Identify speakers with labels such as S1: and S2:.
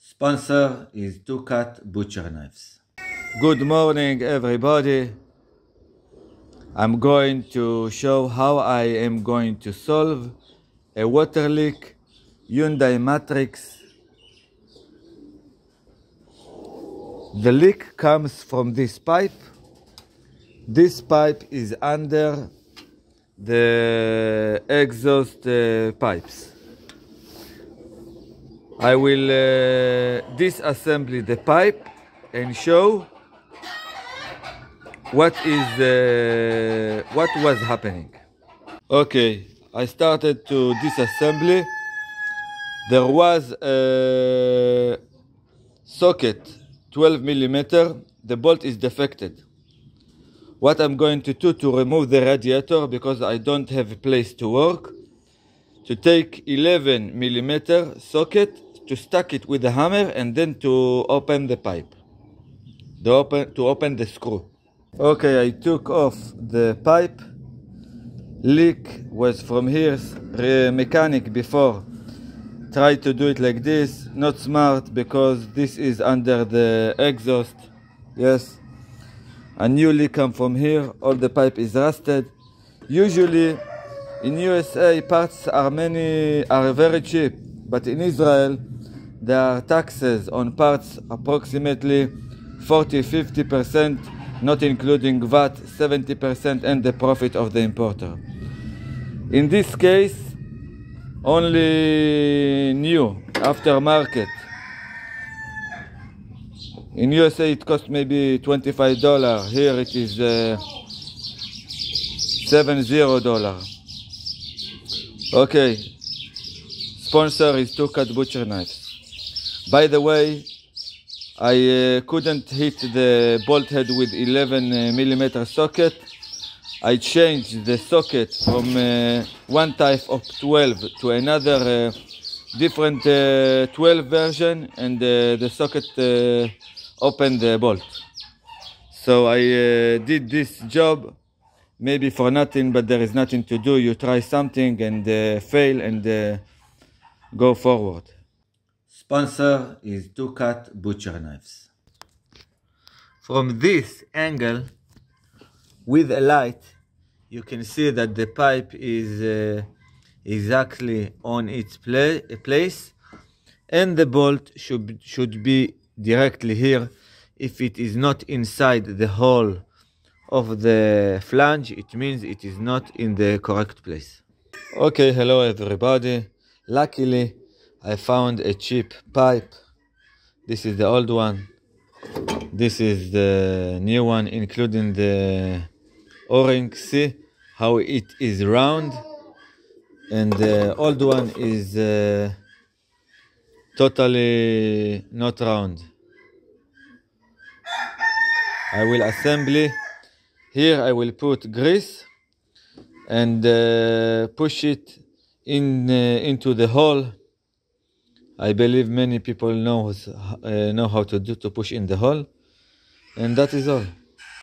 S1: Sponsor is 2-cut butcher knives. Good morning everybody. I'm going to show how I am going to solve a water leak Hyundai Matrix. The leak comes from this pipe. This pipe is under the exhaust pipes. I will disassemble the pipe and show what was happening. Okay, I started to disassemble. There was a socket 12 millimeter. The bolt is defected. What I'm going to do to remove the radiator, because I don't have a place to work, to take 11 millimeter socket, to stack it with a hammer, and then to open the pipe, to open the screw. Okay, I took off the pipe. Leak was from here. Mechanic before tried to do it like this. Not smart, because this is under the exhaust. Yes, a new leak come from here. All the pipe is rusted. Usually in USA parts are very cheap, but in Israel there are taxes on parts approximately 40-50%, not including VAT, 70%, and the profit of the importer. In this case, only new, aftermarket. In USA it costs maybe $25. Here it is $70. Okay, sponsor is 2-cut butcher knives. By the way, I couldn't hit the bolt head with 11 millimeter socket. I changed the socket from one type of 12 to another different 12 version, and the socket opened the bolt. So I did this job maybe for nothing, but there is nothing to do. You try something and fail and go forward. Sponsor is 2-cut butcher knives. From this angle, with a light, you can see that the pipe is exactly on its place, and the bolt should be directly here. If it is not inside the hole of the flange, it means it is not in the correct place. Okay, hello everybody. Luckily, I found a cheap pipe. This is the old one. This is the new one, including the O-ring. See how it is round, and the old one is totally not round. I will assemble. Here I will put grease and push it into the hole. I believe many people know how to push in the hole, and that is all.